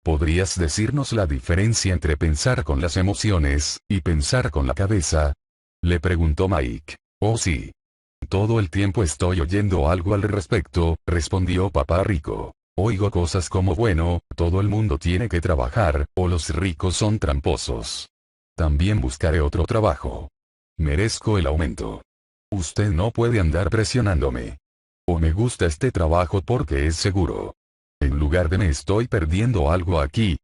¿Podrías decirnos la diferencia entre pensar con las emociones y pensar con la cabeza? Le preguntó Mike. Oh sí. Todo el tiempo estoy oyendo algo al respecto, respondió Papá Rico. Oigo cosas como bueno, todo el mundo tiene que trabajar, o los ricos son tramposos. También buscaré otro trabajo. Merezco el aumento. Usted no puede andar presionándome. O me gusta este trabajo porque es seguro. En lugar de me estoy perdiendo algo aquí.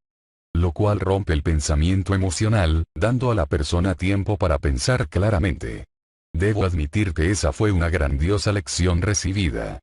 Lo cual rompe el pensamiento emocional, dando a la persona tiempo para pensar claramente. Debo admitir que esa fue una grandiosa lección recibida.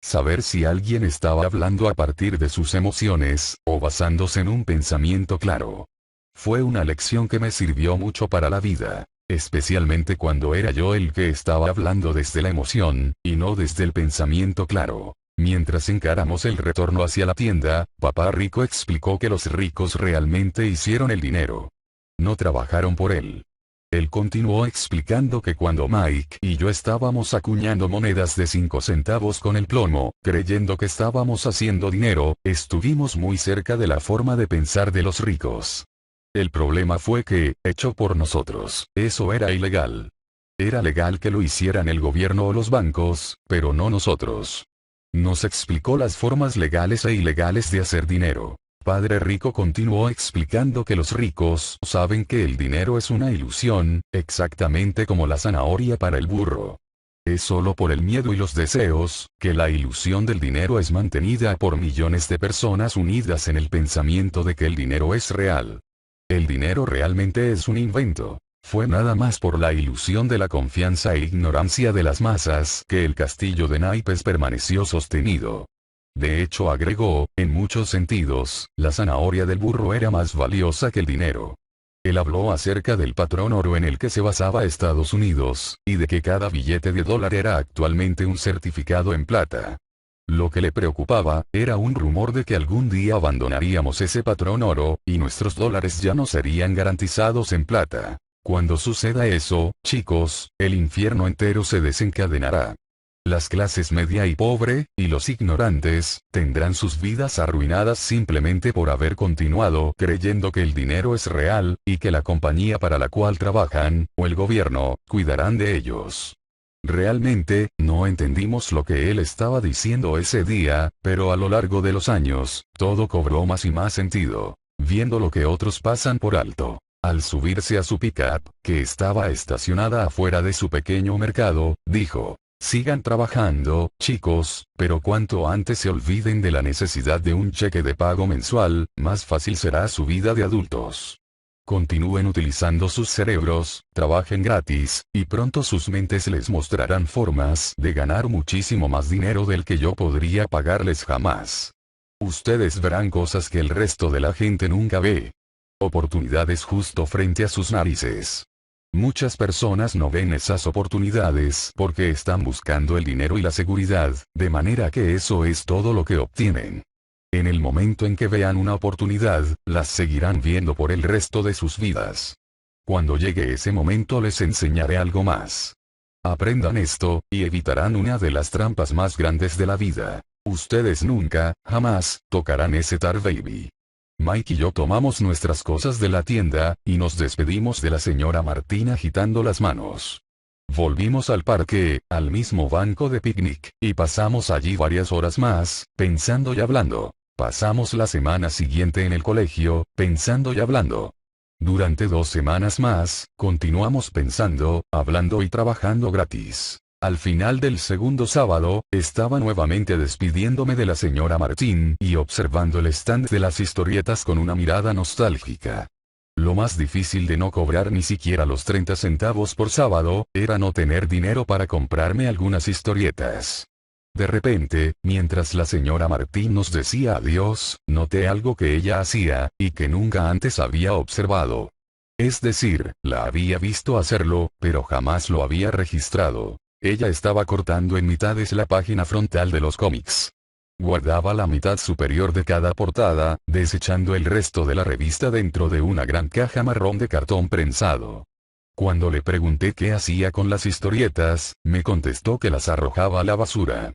Saber si alguien estaba hablando a partir de sus emociones, o basándose en un pensamiento claro. Fue una lección que me sirvió mucho para la vida, especialmente cuando era yo el que estaba hablando desde la emoción, y no desde el pensamiento claro. Mientras encaramos el retorno hacia la tienda, Papá Rico explicó que los ricos realmente hicieron el dinero. No trabajaron por él. Él continuó explicando que cuando Mike y yo estábamos acuñando monedas de 5 centavos con el plomo, creyendo que estábamos haciendo dinero, estuvimos muy cerca de la forma de pensar de los ricos. El problema fue que, hecho por nosotros, eso era ilegal. Era legal que lo hicieran el gobierno o los bancos, pero no nosotros. Nos explicó las formas legales e ilegales de hacer dinero. Padre Rico continuó explicando que los ricos saben que el dinero es una ilusión, exactamente como la zanahoria para el burro. Es solo por el miedo y los deseos, que la ilusión del dinero es mantenida por millones de personas unidas en el pensamiento de que el dinero es real. El dinero realmente es un invento. Fue nada más por la ilusión de la confianza e ignorancia de las masas que el castillo de naipes permaneció sostenido. De hecho, agregó, en muchos sentidos, la zanahoria del burro era más valiosa que el dinero. Él habló acerca del patrón oro en el que se basaba Estados Unidos, y de que cada billete de dólar era actualmente un certificado en plata. Lo que le preocupaba, era un rumor de que algún día abandonaríamos ese patrón oro, y nuestros dólares ya no serían garantizados en plata. Cuando suceda eso, chicos, el infierno entero se desencadenará. Las clases media y pobre, y los ignorantes, tendrán sus vidas arruinadas simplemente por haber continuado creyendo que el dinero es real, y que la compañía para la cual trabajan, o el gobierno, cuidarán de ellos. Realmente, no entendimos lo que él estaba diciendo ese día, pero a lo largo de los años, todo cobró más y más sentido, viendo lo que otros pasan por alto. Al subirse a su pick-up, que estaba estacionada afuera de su pequeño mercado, dijo: sigan trabajando, chicos, pero cuanto antes se olviden de la necesidad de un cheque de pago mensual, más fácil será su vida de adultos. Continúen utilizando sus cerebros, trabajen gratis, y pronto sus mentes les mostrarán formas de ganar muchísimo más dinero del que yo podría pagarles jamás. Ustedes verán cosas que el resto de la gente nunca ve. Oportunidades justo frente a sus narices. Muchas personas no ven esas oportunidades porque están buscando el dinero y la seguridad, de manera que eso es todo lo que obtienen. En el momento en que vean una oportunidad, las seguirán viendo por el resto de sus vidas. Cuando llegue ese momento les enseñaré algo más. Aprendan esto, y evitarán una de las trampas más grandes de la vida. Ustedes nunca, jamás, tocarán ese Tar Baby. Mike y yo tomamos nuestras cosas de la tienda, y nos despedimos de la señora Martín agitando las manos. Volvimos al parque, al mismo banco de picnic, y pasamos allí varias horas más, pensando y hablando. Pasamos la semana siguiente en el colegio, pensando y hablando. Durante 2 semanas más, continuamos pensando, hablando y trabajando gratis. Al final del segundo sábado, estaba nuevamente despidiéndome de la señora Martín y observando el stand de las historietas con una mirada nostálgica. Lo más difícil de no cobrar ni siquiera los 30 centavos por sábado, era no tener dinero para comprarme algunas historietas. De repente, mientras la señora Martín nos decía adiós, noté algo que ella hacía, y que nunca antes había observado. Es decir, la había visto hacerlo, pero jamás lo había registrado. Ella estaba cortando en mitades la página frontal de los cómics. Guardaba la mitad superior de cada portada, desechando el resto de la revista dentro de una gran caja marrón de cartón prensado. Cuando le pregunté qué hacía con las historietas, me contestó que las arrojaba a la basura.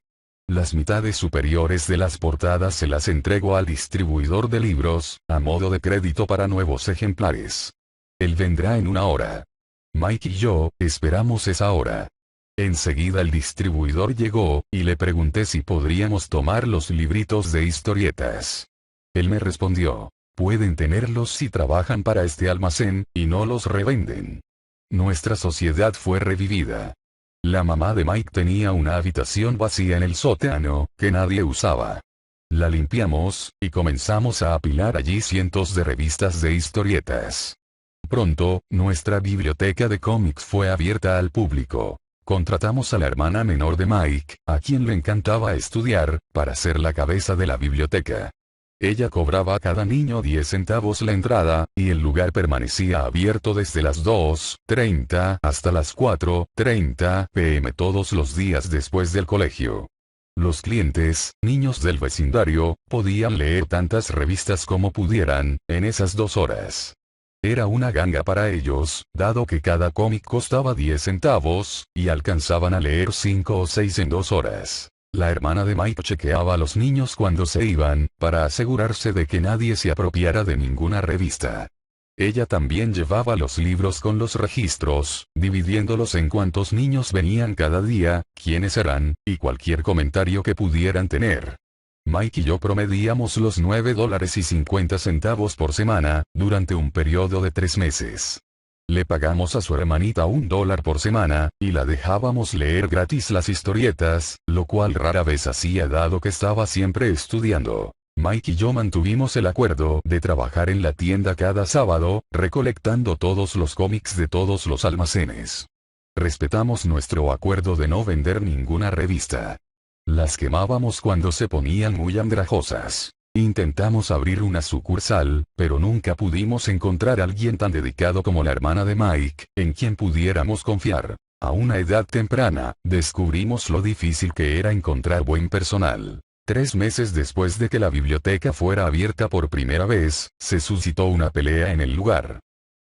Las mitades superiores de las portadas se las entrego al distribuidor de libros, a modo de crédito para nuevos ejemplares. Él vendrá en una hora. Mike y yo, esperamos esa hora. Enseguida el distribuidor llegó, y le pregunté si podríamos tomar los libritos de historietas. Él me respondió, pueden tenerlos si trabajan para este almacén, y no los revenden. Nuestra sociedad fue revivida. La mamá de Mike tenía una habitación vacía en el sótano, que nadie usaba. La limpiamos, y comenzamos a apilar allí cientos de revistas de historietas. Pronto, nuestra biblioteca de cómics fue abierta al público. Contratamos a la hermana menor de Mike, a quien le encantaba estudiar, para ser la cabeza de la biblioteca. Ella cobraba a cada niño 10 centavos la entrada, y el lugar permanecía abierto desde las 2:30 hasta las 4:30 p.m. todos los días después del colegio. Los clientes, niños del vecindario, podían leer tantas revistas como pudieran, en esas 2 horas. Era una ganga para ellos, dado que cada cómic costaba 10 centavos, y alcanzaban a leer 5 o 6 en 2 horas. La hermana de Mike chequeaba a los niños cuando se iban, para asegurarse de que nadie se apropiara de ninguna revista. Ella también llevaba los libros con los registros, dividiéndolos en cuántos niños venían cada día, quiénes eran, y cualquier comentario que pudieran tener. Mike y yo promediamos los $9.50 por semana, durante un periodo de 3 meses. Le pagamos a su hermanita $1 por semana, y la dejábamos leer gratis las historietas, lo cual rara vez hacía dado que estaba siempre estudiando. Mike y yo mantuvimos el acuerdo de trabajar en la tienda cada sábado, recolectando todos los cómics de todos los almacenes. Respetamos nuestro acuerdo de no vender ninguna revista. Las quemábamos cuando se ponían muy andrajosas. Intentamos abrir una sucursal, pero nunca pudimos encontrar a alguien tan dedicado como la hermana de Mike, en quien pudiéramos confiar. A una edad temprana, descubrimos lo difícil que era encontrar buen personal. 3 meses después de que la biblioteca fuera abierta por primera vez, se suscitó una pelea en el lugar.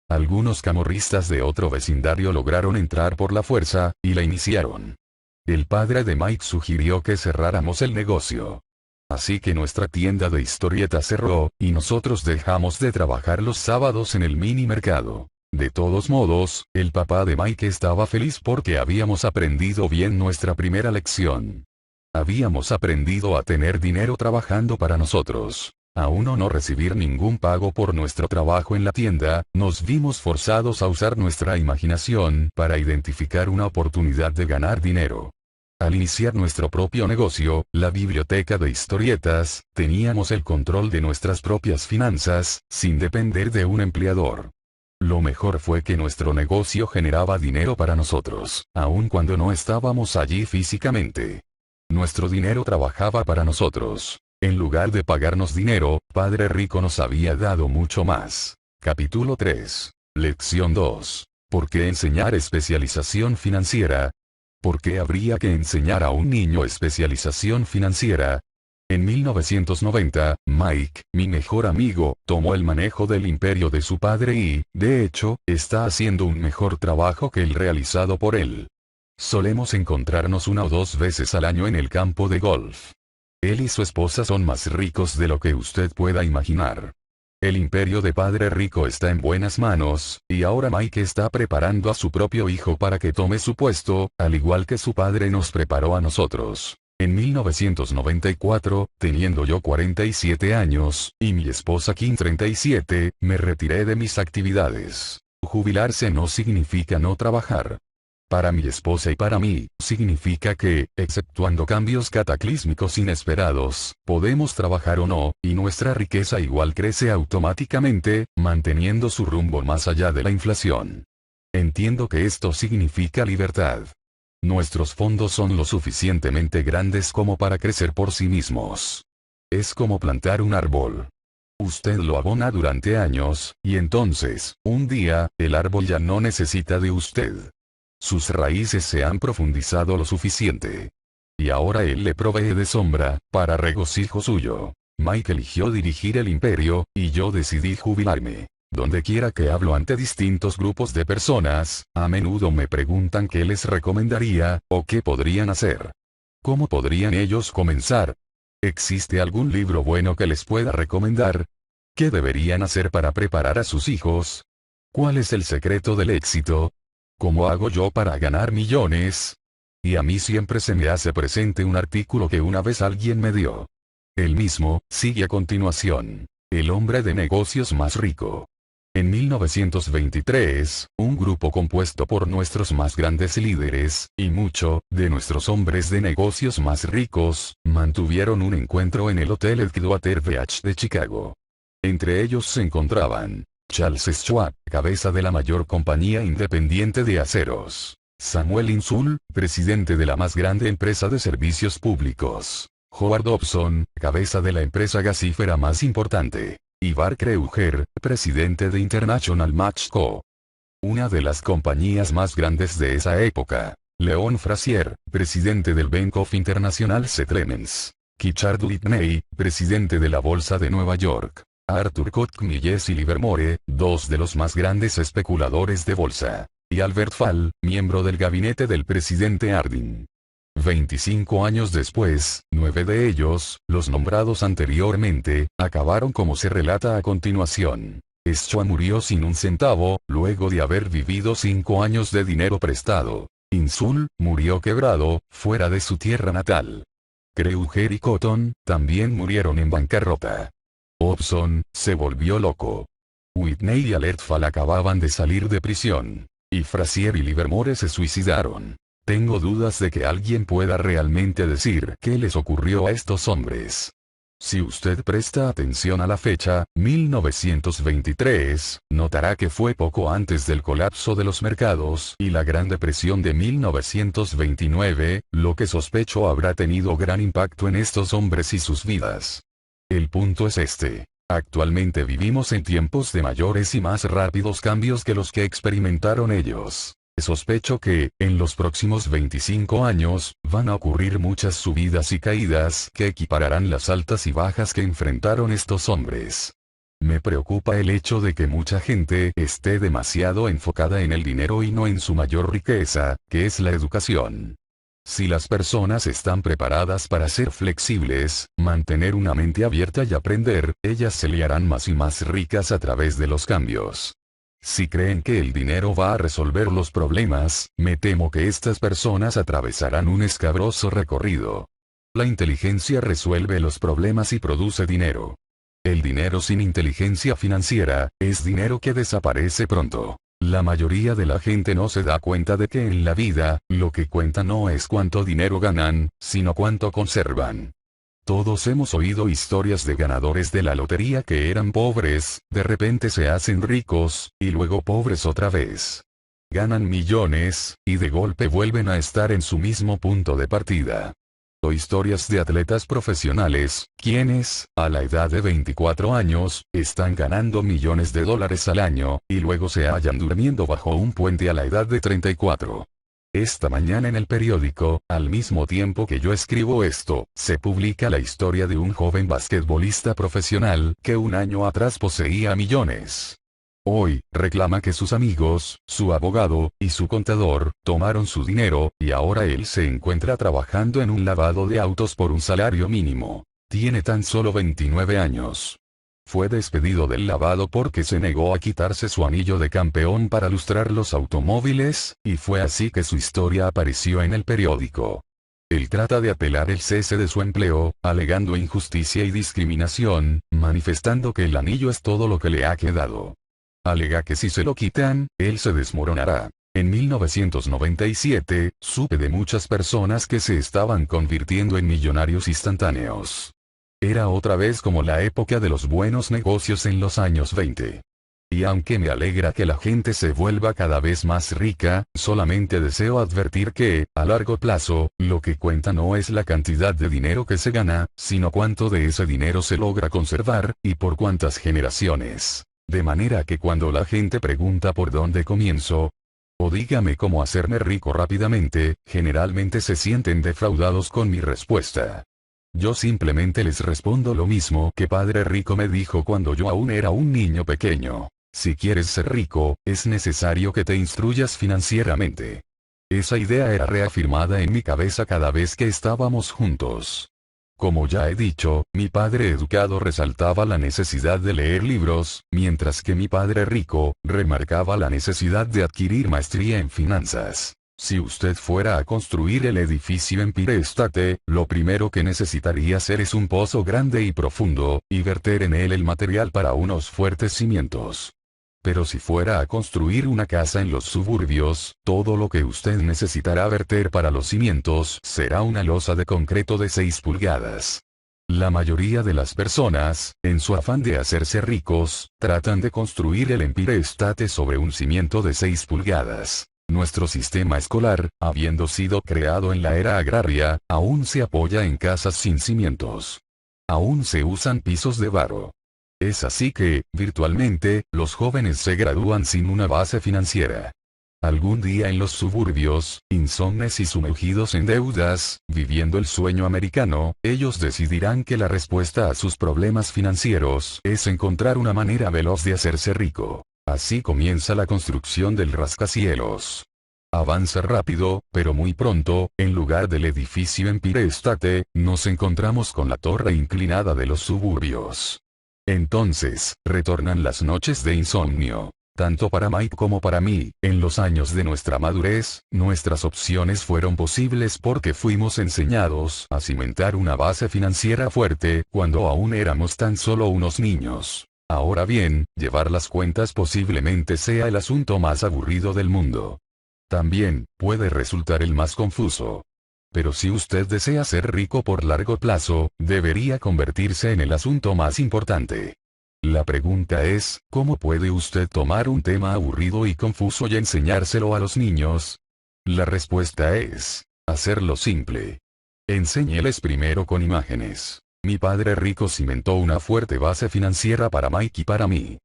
Algunos camorristas de otro vecindario lograron entrar por la fuerza, y la iniciaron. El padre de Mike sugirió que cerráramos el negocio. Así que nuestra tienda de historietas cerró, y nosotros dejamos de trabajar los sábados en el mini mercado. De todos modos, el papá de Mike estaba feliz porque habíamos aprendido bien nuestra primera lección. Habíamos aprendido a tener dinero trabajando para nosotros. Aún no recibir ningún pago por nuestro trabajo en la tienda, nos vimos forzados a usar nuestra imaginación para identificar una oportunidad de ganar dinero. Al iniciar nuestro propio negocio, la biblioteca de historietas, teníamos el control de nuestras propias finanzas, sin depender de un empleador. Lo mejor fue que nuestro negocio generaba dinero para nosotros, aun cuando no estábamos allí físicamente. Nuestro dinero trabajaba para nosotros. En lugar de pagarnos dinero, Padre Rico nos había dado mucho más. Capítulo 3. Lección 2. ¿Por qué enseñar especialización financiera? ¿Por qué habría que enseñar a un niño especialización financiera? En 1990, Mike, mi mejor amigo, tomó el manejo del imperio de su padre y, de hecho, está haciendo un mejor trabajo que el realizado por él. Solemos encontrarnos 1 o 2 veces al año en el campo de golf. Él y su esposa son más ricos de lo que usted pueda imaginar. El imperio de Padre Rico está en buenas manos, y ahora Mike está preparando a su propio hijo para que tome su puesto, al igual que su padre nos preparó a nosotros. En 1994, teniendo yo 47 años, y mi esposa Kim 37, me retiré de mis actividades. Jubilarse no significa no trabajar. Para mi esposa y para mí, significa que, exceptuando cambios cataclísmicos inesperados, podemos trabajar o no, y nuestra riqueza igual crece automáticamente, manteniendo su rumbo más allá de la inflación. Entiendo que esto significa libertad. Nuestros fondos son lo suficientemente grandes como para crecer por sí mismos. Es como plantar un árbol. Usted lo abona durante años, y entonces, un día, el árbol ya no necesita de usted. Sus raíces se han profundizado lo suficiente. Y ahora él le provee de sombra, para regocijo suyo. Mike eligió dirigir el imperio, y yo decidí jubilarme. Donde quiera que hablo ante distintos grupos de personas, a menudo me preguntan qué les recomendaría, o qué podrían hacer. ¿Cómo podrían ellos comenzar? ¿Existe algún libro bueno que les pueda recomendar? ¿Qué deberían hacer para preparar a sus hijos? ¿Cuál es el secreto del éxito? ¿Cómo hago yo para ganar millones? Y a mí siempre se me hace presente un artículo que una vez alguien me dio. El mismo, sigue a continuación. El hombre de negocios más rico. En 1923, un grupo compuesto por nuestros más grandes líderes, y muchos de nuestros hombres de negocios más ricos, mantuvieron un encuentro en el Hotel Edgewater Beach de Chicago. Entre ellos se encontraban Charles Schwab, cabeza de la mayor compañía independiente de aceros; Samuel Insull, presidente de la más grande empresa de servicios públicos; Howard Dobson, cabeza de la empresa gasífera más importante; y Bart Kreuger, presidente de International Match Co., una de las compañías más grandes de esa época; Leon Frazier, presidente del Bank of International Settlements; Richard Whitney, presidente de la Bolsa de Nueva York; Arthur Kochman y Jesse Livermore, dos de los más grandes especuladores de bolsa; y Albert Fall, miembro del gabinete del presidente Harding. 25 años después, 9 de ellos, los nombrados anteriormente, acabaron como se relata a continuación. Schwab murió sin un centavo, luego de haber vivido 5 años de dinero prestado. Insull murió quebrado, fuera de su tierra natal. Kreuger y Cotton también murieron en bancarrota. Dobson se volvió loco. Whitney y Albert Fall acababan de salir de prisión. Y Frazier y Livermore se suicidaron. Tengo dudas de que alguien pueda realmente decir qué les ocurrió a estos hombres. Si usted presta atención a la fecha, 1923, notará que fue poco antes del colapso de los mercados y la Gran Depresión de 1929, lo que sospecho habrá tenido gran impacto en estos hombres y sus vidas. El punto es este. Actualmente vivimos en tiempos de mayores y más rápidos cambios que los que experimentaron ellos. Sospecho que, en los próximos 25 años, van a ocurrir muchas subidas y caídas que equipararán las altas y bajas que enfrentaron estos hombres. Me preocupa el hecho de que mucha gente esté demasiado enfocada en el dinero y no en su mayor riqueza, que es la educación. Si las personas están preparadas para ser flexibles, mantener una mente abierta y aprender, ellas se le harán más y más ricas a través de los cambios. Si creen que el dinero va a resolver los problemas, me temo que estas personas atravesarán un escabroso recorrido. La inteligencia resuelve los problemas y produce dinero. El dinero sin inteligencia financiera, es dinero que desaparece pronto. La mayoría de la gente no se da cuenta de que en la vida, lo que cuenta no es cuánto dinero ganan, sino cuánto conservan. Todos hemos oído historias de ganadores de la lotería que eran pobres, de repente se hacen ricos, y luego pobres otra vez. Ganan millones, y de golpe vuelven a estar en su mismo punto de partida. O historias de atletas profesionales, quienes, a la edad de 24 años, están ganando millones de dólares al año, y luego se hallan durmiendo bajo un puente a la edad de 34. Esta mañana en el periódico, al mismo tiempo que yo escribo esto, se publica la historia de un joven basquetbolista profesional que un año atrás poseía millones. Hoy, reclama que sus amigos, su abogado, y su contador, tomaron su dinero, y ahora él se encuentra trabajando en un lavado de autos por un salario mínimo. Tiene tan solo 29 años. Fue despedido del lavado porque se negó a quitarse su anillo de campeón para lustrar los automóviles, y fue así que su historia apareció en el periódico. Él trata de apelar el cese de su empleo, alegando injusticia y discriminación, manifestando que el anillo es todo lo que le ha quedado. Alega que si se lo quitan, él se desmoronará. En 1997, supe de muchas personas que se estaban convirtiendo en millonarios instantáneos. Era otra vez como la época de los buenos negocios en los años 20. Y aunque me alegra que la gente se vuelva cada vez más rica, solamente deseo advertir que, a largo plazo, lo que cuenta no es la cantidad de dinero que se gana, sino cuánto de ese dinero se logra conservar, y por cuántas generaciones. De manera que cuando la gente pregunta por dónde comienzo, o dígame cómo hacerme rico rápidamente, generalmente se sienten defraudados con mi respuesta. Yo simplemente les respondo lo mismo que Padre Rico me dijo cuando yo aún era un niño pequeño. Si quieres ser rico, es necesario que te instruyas financieramente. Esa idea era reafirmada en mi cabeza cada vez que estábamos juntos. Como ya he dicho, mi padre educado resaltaba la necesidad de leer libros, mientras que mi padre rico, remarcaba la necesidad de adquirir maestría en finanzas. Si usted fuera a construir el edificio Empire State, lo primero que necesitaría hacer es un pozo grande y profundo, y verter en él el material para unos fuertes cimientos. Pero si fuera a construir una casa en los suburbios, todo lo que usted necesitará verter para los cimientos será una losa de concreto de 6 pulgadas. La mayoría de las personas, en su afán de hacerse ricos, tratan de construir el Empire State sobre un cimiento de 6 pulgadas. Nuestro sistema escolar, habiendo sido creado en la era agraria, aún se apoya en casas sin cimientos. Aún se usan pisos de barro. Es así que, virtualmente, los jóvenes se gradúan sin una base financiera. Algún día en los suburbios, insomnes y sumergidos en deudas, viviendo el sueño americano, ellos decidirán que la respuesta a sus problemas financieros es encontrar una manera veloz de hacerse rico. Así comienza la construcción del rascacielos. Avanza rápido, pero muy pronto, en lugar del edificio Empire State, nos encontramos con la torre inclinada de los suburbios. Entonces, retornan las noches de insomnio. Tanto para Mike como para mí, en los años de nuestra madurez, nuestras opciones fueron posibles porque fuimos enseñados a cimentar una base financiera fuerte, cuando aún éramos tan solo unos niños. Ahora bien, llevar las cuentas posiblemente sea el asunto más aburrido del mundo. También, puede resultar el más confuso. Pero si usted desea ser rico por largo plazo, debería convertirse en el asunto más importante. La pregunta es, ¿cómo puede usted tomar un tema aburrido y confuso y enseñárselo a los niños? La respuesta es, hacerlo simple. Enséñeles primero con imágenes. Mi padre rico cimentó una fuerte base financiera para Mike y para mí.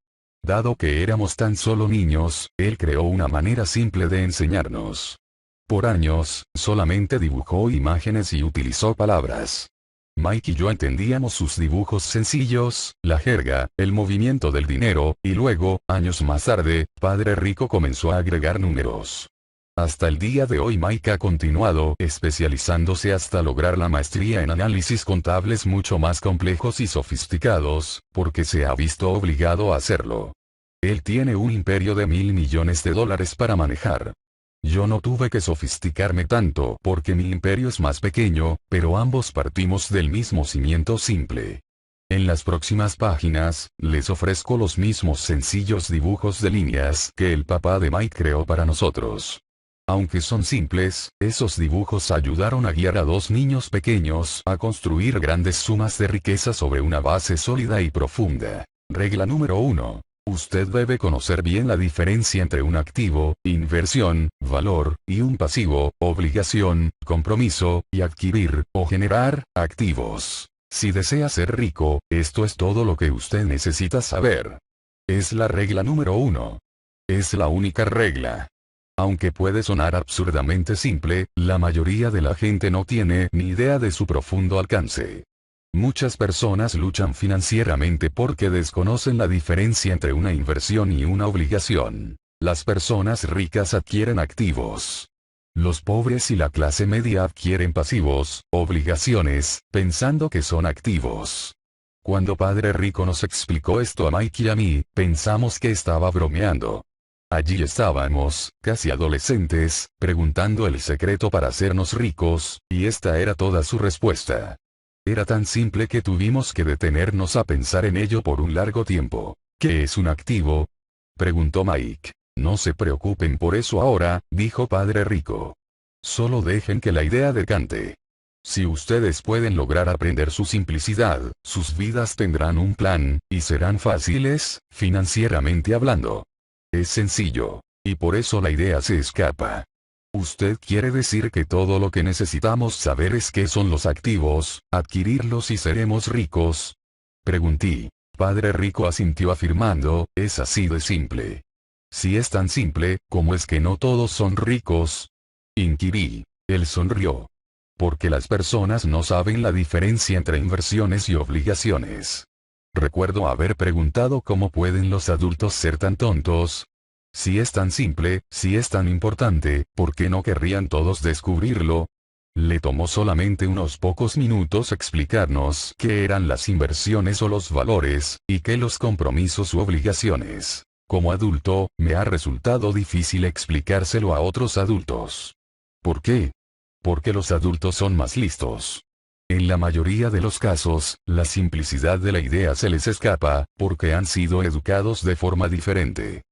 Dado que éramos tan solo niños, él creó una manera simple de enseñarnos. Por años, solamente dibujó imágenes y utilizó palabras. Mike y yo entendíamos sus dibujos sencillos, la jerga, el movimiento del dinero, y luego, años más tarde, Padre Rico comenzó a agregar números. Hasta el día de hoy Mike ha continuado especializándose hasta lograr la maestría en análisis contables mucho más complejos y sofisticados, porque se ha visto obligado a hacerlo. Él tiene un imperio de $1.000 millones para manejar. Yo no tuve que sofisticarme tanto porque mi imperio es más pequeño, pero ambos partimos del mismo cimiento simple. En las próximas páginas, les ofrezco los mismos sencillos dibujos de líneas que el papá de Mike creó para nosotros. Aunque son simples, esos dibujos ayudaron a guiar a 2 niños pequeños a construir grandes sumas de riqueza sobre una base sólida y profunda. Regla número 1. Usted debe conocer bien la diferencia entre un activo, inversión, valor, y un pasivo, obligación, compromiso, y adquirir, o generar, activos. Si desea ser rico, esto es todo lo que usted necesita saber. Es la regla número 1. Es la única regla. Aunque puede sonar absurdamente simple, la mayoría de la gente no tiene ni idea de su profundo alcance. Muchas personas luchan financieramente porque desconocen la diferencia entre una inversión y una obligación. Las personas ricas adquieren activos. Los pobres y la clase media adquieren pasivos, obligaciones, pensando que son activos. Cuando Padre Rico nos explicó esto a Mike y a mí, pensamos que estaba bromeando. Allí estábamos, casi adolescentes, preguntando el secreto para hacernos ricos, y esta era toda su respuesta. Era tan simple que tuvimos que detenernos a pensar en ello por un largo tiempo. ¿Qué es un activo?, preguntó Mike. No se preocupen por eso ahora, dijo Padre Rico. Solo dejen que la idea decante. Si ustedes pueden lograr aprender su simplicidad, sus vidas tendrán un plan, y serán fáciles, financieramente hablando. Es sencillo. Y por eso la idea se escapa. ¿Usted quiere decir que todo lo que necesitamos saber es qué son los activos, adquirirlos y seremos ricos? Pregunté. Padre Rico asintió afirmando, es así de simple. Si es tan simple, ¿cómo es que no todos son ricos? Inquirí. Él sonrió. Porque las personas no saben la diferencia entre inversiones y obligaciones. Recuerdo haber preguntado cómo pueden los adultos ser tan tontos. Si es tan simple, si es tan importante, ¿por qué no querrían todos descubrirlo? Le tomó solamente unos pocos minutos explicarnos qué eran las inversiones o los valores, y qué los compromisos u obligaciones. Como adulto, me ha resultado difícil explicárselo a otros adultos. ¿Por qué? Porque los adultos son más listos. En la mayoría de los casos, la simplicidad de la idea se les escapa, porque han sido educados de forma diferente.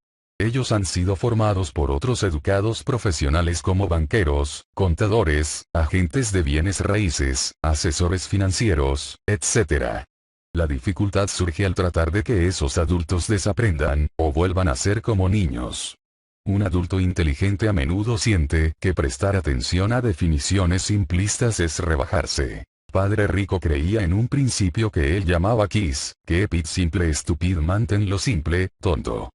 Ellos han sido formados por otros educados profesionales como banqueros, contadores, agentes de bienes raíces, asesores financieros, etc. La dificultad surge al tratar de que esos adultos desaprendan, o vuelvan a ser como niños. Un adulto inteligente a menudo siente que prestar atención a definiciones simplistas es rebajarse. Padre Rico creía en un principio que él llamaba KISS, Keep it simple stupid, manténlo simple, tonto.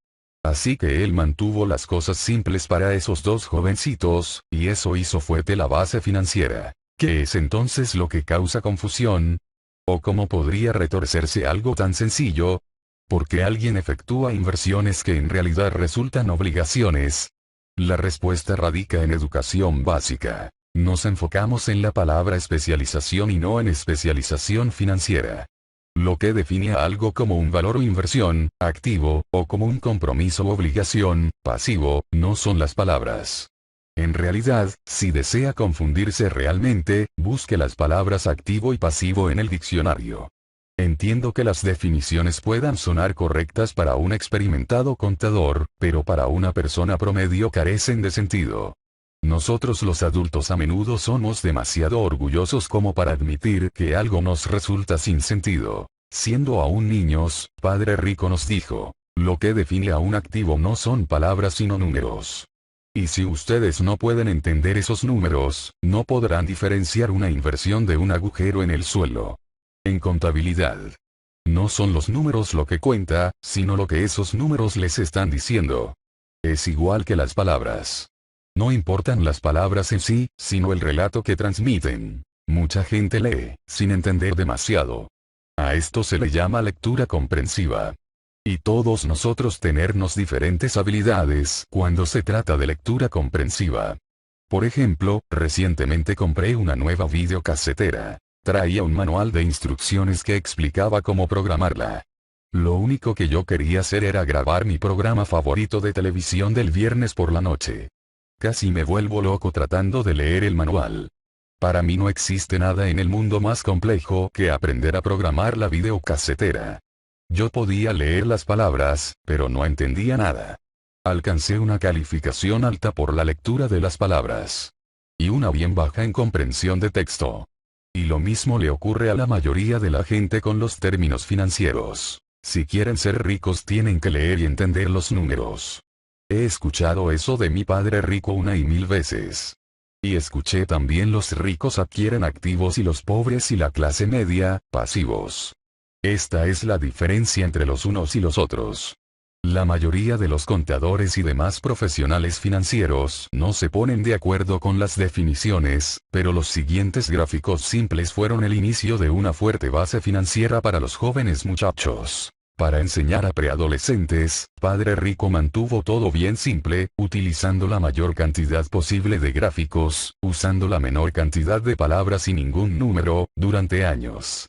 Así que él mantuvo las cosas simples para esos dos jovencitos, y eso hizo fuerte la base financiera. ¿Qué es entonces lo que causa confusión? ¿O cómo podría retorcerse algo tan sencillo? ¿Por qué alguien efectúa inversiones que en realidad resultan obligaciones? La respuesta radica en educación básica. Nos enfocamos en la palabra especialización y no en especialización financiera. Lo que define a algo como un valor o inversión, activo, o como un compromiso o obligación, pasivo, no son las palabras. En realidad, si desea confundirse realmente, busque las palabras activo y pasivo en el diccionario. Entiendo que las definiciones puedan sonar correctas para un experimentado contador, pero para una persona promedio carecen de sentido. Nosotros los adultos a menudo somos demasiado orgullosos como para admitir que algo nos resulta sin sentido. Siendo aún niños, Padre Rico nos dijo, lo que define a un activo no son palabras sino números. Y si ustedes no pueden entender esos números, no podrán diferenciar una inversión de un agujero en el suelo. En contabilidad, no son los números lo que cuenta, sino lo que esos números les están diciendo. Es igual que las palabras. No importan las palabras en sí, sino el relato que transmiten. Mucha gente lee, sin entender demasiado. A esto se le llama lectura comprensiva. Y todos nosotros tenemos diferentes habilidades cuando se trata de lectura comprensiva. Por ejemplo, recientemente compré una nueva videocasetera. Traía un manual de instrucciones que explicaba cómo programarla. Lo único que yo quería hacer era grabar mi programa favorito de televisión del viernes por la noche. Casi me vuelvo loco tratando de leer el manual. Para mí no existe nada en el mundo más complejo que aprender a programar la videocasetera. Yo podía leer las palabras, pero no entendía nada. Alcancé una calificación alta por la lectura de las palabras. Y una bien baja en comprensión de texto. Y lo mismo le ocurre a la mayoría de la gente con los términos financieros. Si quieren ser ricos tienen que leer y entender los números. He escuchado eso de mi padre rico una y mil veces. Y escuché también los ricos adquieren activos y los pobres y la clase media, pasivos. Esta es la diferencia entre los unos y los otros. La mayoría de los contadores y demás profesionales financieros no se ponen de acuerdo con las definiciones, pero los siguientes gráficos simples fueron el inicio de una fuerte base financiera para los jóvenes muchachos. Para enseñar a preadolescentes, Padre Rico mantuvo todo bien simple, utilizando la mayor cantidad posible de gráficos, usando la menor cantidad de palabras y ningún número, durante años.